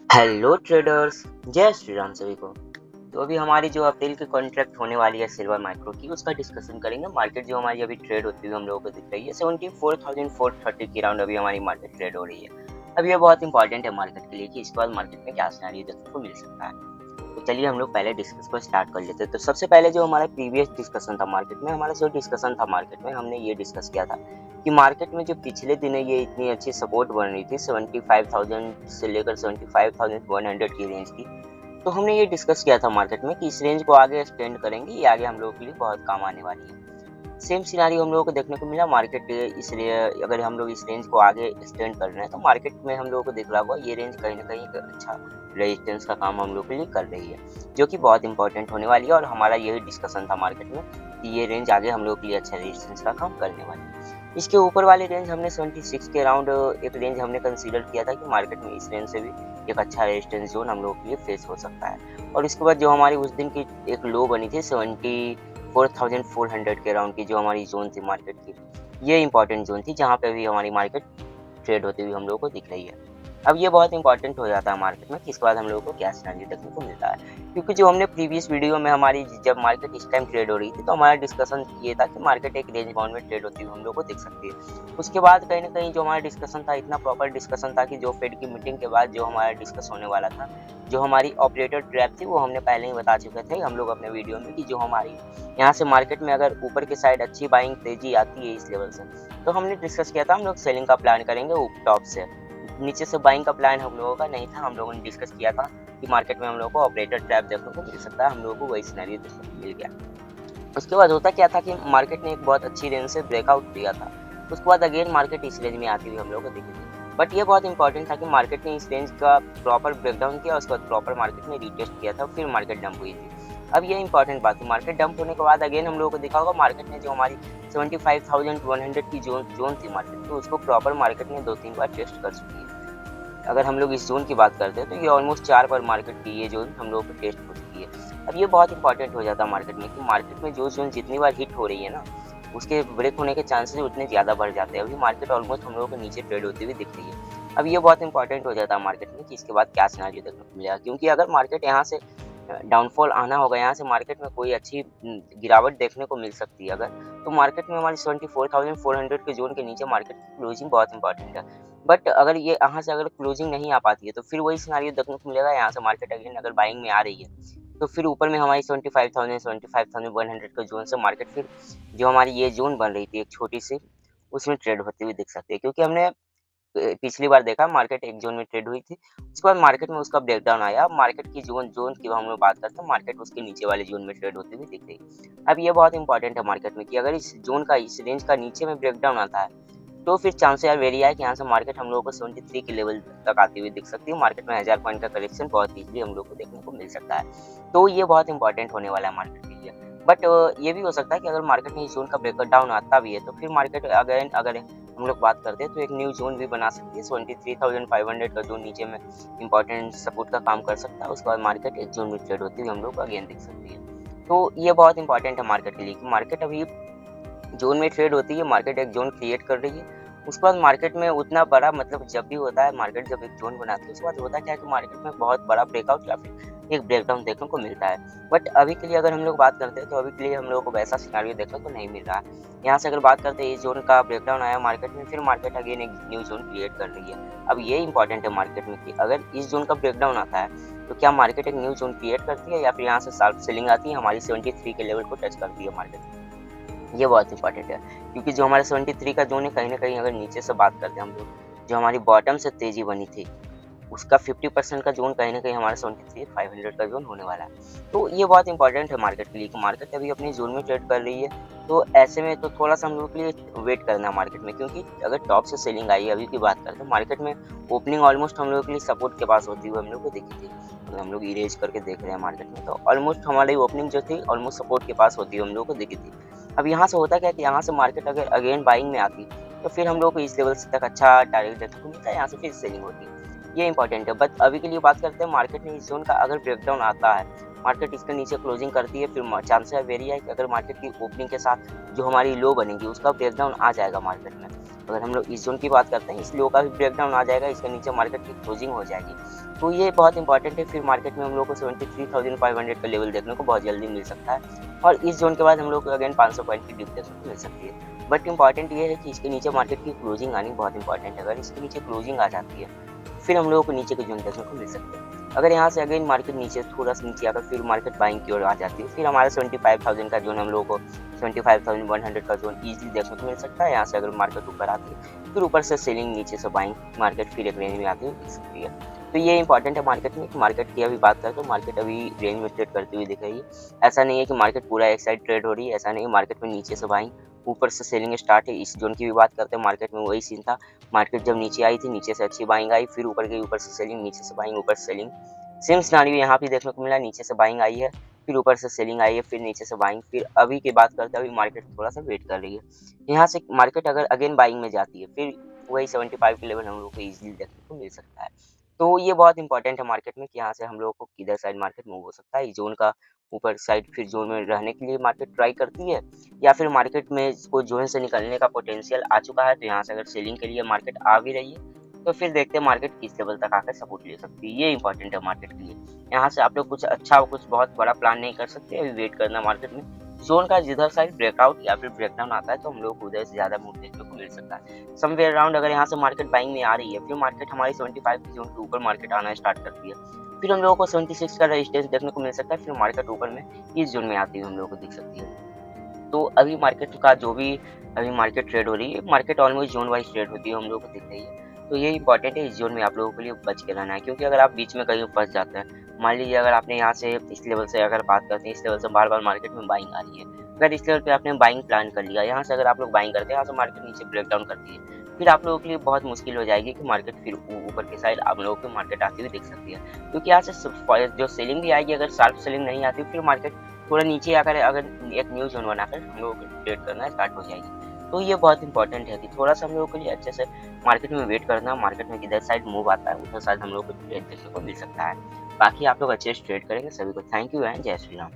Hello traders, जय श्री राम सभी को। तो अभी हमारी जो अप्रैल की कॉन्ट्रैक्ट होने वाली है सिल्वर माइक्रो की, उसका डिस्कशन करेंगे। मार्केट जो हमारी अभी ट्रेड होती हुई हम लोगों को दिख रही है 74,430 की राउंड अभी हमारी मार्केट ट्रेड हो रही है। अब ये बहुत इंपॉर्टेंट है मार्केट के लिए कि इसके बाद मार्केट में क्या सिनेरियो देखने को मिल सकता है। तो चलिए हम लोग पहले डिस्कस को स्टार्ट कर लेते हैं। तो सबसे पहले जो हमारा प्रीवियस डिस्कशन था मार्केट में, हमारा जो डिस्कशन था मार्केट में, हमने ये डिस्कस किया था कि मार्केट में जो पिछले दिनों ये इतनी अच्छी सपोर्ट बन रही थी 75,000 से लेकर 75,100 की रेंज की। तो हमने ये डिस्कस किया था मार्केट में कि इस रेंज को आगे एक्सटेंड करेंगे, ये आगे हम लोगों के लिए बहुत काम आने वाली है। सेम सिनारियो हम लोगों को देखने को मिला मार्केट, इसलिए अगर हम लोग इस रेंज को आगे एक्सटेंड कर रहे हैं तो मार्केट में हम लोगों को दिख रहा होगा ये रेंज कहीं ना कहीं एक अच्छा रेजिस्टेंस का काम हम लोग के लिए कर रही है, जो कि बहुत इंपॉर्टेंट होने वाली है। और हमारा यही डिस्कशन था मार्केट में कि ये रेंज आगे हम लोग के लिए अच्छा रेजिस्टेंस का काम करने वाली है। इसके ऊपर वाले रेंज हमने 76 के अराउंड एक रेंज हमने कंसीडर किया था कि मार्केट में इस रेंज से भी एक अच्छा रेजिस्टेंस जोन हम लोग के लिए फेस हो सकता है। और इसके बाद जो हमारी उस दिन की एक लो बनी थी 74,400 के अराउंड की, जो हमारी जोन थी मार्केट की, ये इंपॉर्टेंट जोन थी जहाँ पे अभी हमारी मार्केट ट्रेड होती हुई हम लोगों को दिख रही है। अब ये बहुत इंपॉर्टेंट हो जाता है मार्केट में कि इसके बाद हम लोगों को क्या सिनेरियो देखने को मिलता है, क्योंकि जो हमने प्रीवियस वीडियो में हमारी जब मार्केट इस टाइम ट्रेड हो रही थी तो हमारा डिस्कशन ये था कि मार्केट एक रेंज बाउंड में ट्रेड होती हुई हम लोग को दिख सकती है। उसके बाद कहीं ना कहीं जो हमारा डिस्कशन था, इतना प्रॉपर डिस्कशन था कि जो फेड की मीटिंग के बाद जो हमारा डिस्कस होने वाला था, जो हमारी ऑपरेटर ट्रैप थी, वो हमने पहले ही बता चुके थे हम लोग अपने वीडियो में कि जो हमारी यहाँ से मार्केट में अगर ऊपर की साइड अच्छी बाइंग तेजी आती है इस लेवल से, तो हमने डिस्कस किया था हम लोग सेलिंग का प्लान करेंगे टॉप से। नीचे से बाइंग का प्लान हम लोगों का नहीं था। हम लोगों ने डिस्कस किया था कि मार्केट में हम लोगों को ऑपरेटर ट्रैप देखने को मिल सकता है, हम लोगों को वही सिनेरियो देखने को मिल गया। उसके बाद होता क्या था कि मार्केट ने एक बहुत अच्छी रेंज से ब्रेकआउट दिया था। उसके बाद अगेन मार्केट इस रेंज में आती हुई हम लोग को दिखी थी, बट ये बहुत इंपॉर्टेंट था कि मार्केट ने इस रेंज का प्रॉपर ब्रेकडाउन किया, उसके बाद प्रॉपर मार्केट में रीटेस्ट किया था, फिर मार्केट डंप हुई थी। अब ये इंपॉर्टेंट बात है, मार्केट डंप होने के बाद अगेन हम लोगों को दिखा होगा मार्केट ने जो हमारी 75,100 की जोन थी मार्केट, तो उसको प्रॉपर मार्केट ने 2-3 बार टेस्ट कर चुकी है। अगर हम लोग इस जोन की बात करते हैं तो ये ऑलमोस्ट 4 बार मार्केट की ये जोन हम लोगों को टेस्ट हो चुकी है। अब ये बहुत इंपॉर्टेंट हो जाता है मार्केट में कि मार्केट में जो जोन जितनी बार हिट हो रही है ना, उसके ब्रेक होने के चांसेस उतने ज़्यादा बढ़ जाते हैं। अभी मार्केट ऑलमोस्ट हम लोगों को नीचे ट्रेड होती हुई दिख रही है। अब ये बहुत इंपॉर्टेंट हो जाता है मार्केट में कि इसके बाद क्या सिनेरियो देखने को मिलेगा, क्योंकि अगर मार्केट यहाँ से डाउनफॉल आना होगा, यहाँ से मार्केट में कोई अच्छी गिरावट देखने को मिल सकती है अगर, तो मार्केट में हमारी 74,400 के जोन के नीचे मार्केट की क्लोजिंग बहुत इंपॉर्टेंट है। बट अगर ये यहाँ से अगर क्लोजिंग नहीं आ पाती है तो फिर वही सिनेरियो देखने को मिलेगा, यहाँ से मार्केट अगेन अगर बाइंग में आ रही है तो फिर ऊपर में हमारी 75,100 का जोन से मार्केट फिर जो हमारी ये जोन बन रही थी एक छोटी सी, उसमें ट्रेड होती हुई दिख सकती है। क्योंकि हमने पिछली बार देखा मार्केट एक जोन में ट्रेड हुई थी, उसके बाद मार्केट में उसका ब्रेकडाउन आया। मार्केट की जोन जोन की हम लोग बात करते हैं, मार्केट उसके नीचे वाले जोन में ट्रेड होती हुई दिख रही है। अब ये बहुत इंपॉर्टेंट है मार्केट में कि अगर इस जोन का इस रेंज का नीचे में ब्रेकडाउन आता है तो फिर चांसेस यार वेरी है कि यहाँ से मार्केट हम लोगों को 73 के लेवल तक आती हुई दिख सकती है। मार्केट में 1000 पॉइंट का करेक्शन बहुत इजीली हम लोग को देखने को मिल सकता है। तो ये बहुत इंपॉर्टेंट होने वाला है मार्केट के लिए। बट ये भी हो सकता है कि अगर मार्केट में इस जोन का ब्रेक डाउन आता भी है तो फिर मार्केट अगेन अगर हम लोग बात करते हैं तो एक न्यू जोन भी बना सकती है। 73,500 का जोन नीचे में इंपॉर्टेंट सपोर्ट का काम कर सकता है। उसके बाद मार्केट एक जोन में ट्रेड होती हुई हम लोग को अगेन दिख सकती है। तो ये बहुत इंपॉर्टेंट है मार्केट के लिए कि मार्केट अभी जोन में ट्रेड होती है, मार्केट एक जोन क्रिएट कर रही है। उसके बाद मार्केट में उतना बड़ा मतलब जब भी होता है मार्केट जब एक जोन बनाती है, उसके बाद होता क्या है कि मार्केट में बहुत बड़ा ब्रेकआउट या फिर एक ब्रेकडाउन देखने को मिलता है। बट अभी के लिए अगर हम लोग बात करते हैं तो अभी के लिए हम लोगों को वैसा सिनेरियो देखने को नहीं मिल रहा है। यहाँ से अगर बात करते हैं इस जोन का ब्रेकडाउन आया मार्केट में, फिर मार्केट अगेन एक न्यू जोन क्रिएट कर रही है। अब ये इंपॉर्टेंट है मार्केट में कि अगर इस जोन का ब्रेकडाउन आता है तो क्या मार्केट एक न्यू जोन क्रिएट करती है या फिर यहाँ से शार्प सेलिंग आती है, हमारी 73 के लेवल को टच करती है मार्केट। ये बहुत इंपॉर्टेंट है, क्योंकि जो हमारा 73 का जोन है कहीं न कहीं अगर नीचे से बात करते हैं हम लोग, जो हमारी बॉटम से तेज़ी बनी थी, उसका 50% का जोन कहीं न कहीं हमारा 73,500 का जोन होने वाला है। तो ये बहुत इंपॉर्टेंट है मार्केट के लिए कि मार्केट अभी अपनी जोन में ट्रेड कर रही है, तो ऐसे में तो थोड़ा-सा हम लोग के लिए वेट करना है मार्केट में, क्योंकि अगर टॉप से सेलिंग आई है अभी की बात करते हैं, मार्केट में ओपनिंग ऑलमोस्ट हम लोगों के लिए सपोर्ट के पास होती हुई हम लोग को दिखी थी। अगर हम लोग इरेज करके देख रहे हैं मार्केट में तो ऑलमोस्ट हमारी ओपनिंग जो थी ऑलमोस्ट सपोर्ट के पास होती हुई हम लोग को दिखी थी। अब यहाँ से होता क्या है कि यहाँ से मार्केट अगर अगेन बाइंग में आती, तो फिर हम लोग को इस लेवल तक अच्छा टारगेट देखने को मिलता है, यहाँ से फिर सेलिंग होती है। ये इंपॉर्टेंट है। बट अभी के लिए बात करते हैं मार्केट में इस जोन का अगर ब्रेकडाउन आता है, मार्केट इसके नीचे क्लोजिंग करती है, फिर चांसेस है वेरी है कि अगर मार्केट की ओपनिंग के साथ जो हमारी लो बनेगी उसका ब्रेकडाउन आ जाएगा मार्केट में। अगर हम लोग इस जोन की बात करते हैं, इस लो का भी ब्रेकडाउन आ जाएगा, इसके नीचे मार्केट की क्लोजिंग हो जाएगी। तो ये बहुत इंपॉर्टेंट है, फिर मार्केट में हम लोग को 73,500 का लेवल देखने को बहुत जल्दी मिल सकता है और इस जोन के बाद हम लोग को अगेन 500 पॉइंट की डिप देखने को मिल सकती है। बट इंपॉर्टेंट ये है कि इसके नीचे मार्केट की क्लोजिंग आनी बहुत इंपॉर्टेंट है। अगर इसके नीचे क्लोजिंग आ जाती है फिर हम लोगों को नीचे के जोन देखने को मिल सकते हैं। अगर यहाँ से अगेन मार्केट नीचे थोड़ा सा नीचे आकर फिर मार्केट बाइंग की ओर आ जाती है, फिर हमारा 75,000 का जोन हम लोगों को 75,100 का जोन इजीली देखने को मिल सकता है। यहाँ से अगर मार्केट ऊपर आती है फिर ऊपर से सेलिंग, नीचे से बाइंग, मार्केट फिर एक रेंज में आती हुई दिख सकती है। तो ये इंपॉर्टेंट है मार्केट में कि मार्केट की अभी बात करें तो मार्केट अभी रेंज में ट्रेड करती हुई दिख रही है। ऐसा नहीं है कि मार्केट पूरा एक साइड ट्रेड हो रही है, ऐसा नहीं है। मार्केट में नीचे से बाइंग, ऊपर से सेलिंग स्टार्ट है। इस जोन की भी बात करते हैं, मार्केट में वही सीन था। मार्केट जब नीचे आई थी, नीचे से अच्छी बाइंग आई, फिर ऊपर गई, ऊपर से सेलिंग, नीचे से बाइंग, ऊपर से सेलिंग। सेम सिनारियो यहाँ भी देखने को मिला, नीचे से बाइंग आई है, फिर ऊपर से सेलिंग आई है, फिर नीचे से बाइंग, फिर अभी की बात करते हैं अभी मार्केट थोड़ा सा वेट कर रही है। यहाँ से मार्केट अगर अगेन बाइंग में जाती है फिर वही 75 के लेवल हम लोग को इजीली देखने को मिल सकता है। तो ये बहुत इंपॉर्टेंट है मार्केट में कि यहाँ से हम लोगों को किधर साइड मार्केट मूव हो सकता है। इस जोन का ऊपर साइड फिर जोन में रहने के लिए मार्केट ट्राई करती है, या फिर मार्केट में इसको जोन से निकलने का पोटेंशियल आ चुका है, तो यहाँ से अगर सेलिंग के लिए मार्केट आ भी रही है तो फिर देखते हैं मार्केट किस लेवल तक आकर सपोर्ट ले सकती है। ये इंपॉर्टेंट है मार्केट के लिए। यहाँ से आप लोग कुछ अच्छा, कुछ बहुत बड़ा प्लान नहीं कर सकते, अभी वेट करना मार्केट में। जोन का जिधर साइड ब्रेकआउट या फिर ब्रेकडाउन आता है तो हम लोग को उधर से ज़्यादा मूव देखने को मिल सकता है। समवेयर अराउंड अगर यहाँ से मार्केट बाइंग में आ रही है, फिर मार्केट हमारी 75 की जोन के ऊपर मार्केट आना स्टार्ट करती है, फिर हम लोगों को 76 का रेजिस्टेंस देखने को मिल सकता है, फिर मार्केट ऊपर में इस जोन में आती हुई हम लोगों को दिख सकती है। तो अभी मार्केट का जो भी अभी मार्केट ट्रेड हो रही है, market almost zone wise trade होती है, हम लोगों को दिख रही है। तो ये इंपॉर्टेंट है, इस जोन में आप लोगों के लिए बच के रहना है, क्योंकि अगर आप बीच में कहीं फंस जाते हैं, मान लीजिए अगर आपने यहाँ से इस लेवल से अगर बात करते हैं, इस लेवल से बार बार मार्केट में बाइंग आ रही है, अगर इस लेवल पे आपने बाइंग प्लान कर लिया, यहाँ से अगर आप लोग बाइंग करते हैं, यहाँ से मार्केट नीचे ब्रेकडाउन करती है, फिर आप लोगों के लिए बहुत मुश्किल हो जाएगी कि मार्केट फिर ऊपर की साइड आप लोगों को मार्केट आती हुई दिख सकती है। क्योंकि यहाँ से जो सेलिंग भी आएगी, अगर शार्प सेलिंग नहीं आती फिर मार्केट थोड़ा नीचे आकर अगर एक न्यू जोन बनाकर हम लोगों को ट्रेड करना स्टार्ट हो जाएगी। तो ये बहुत इंपॉर्टेंट है कि थोड़ा सा हम लोगों के लिए अच्छे से मार्केट में वेट करना, मार्केट में किधर साइड मूव आता है उधर साइड हम लोगों को ट्रेड देखने को मिल सकता है। बाकी आप लोग अच्छे से ट्रेड करेंगे। सभी को थैंक यू एंड जय श्री राम।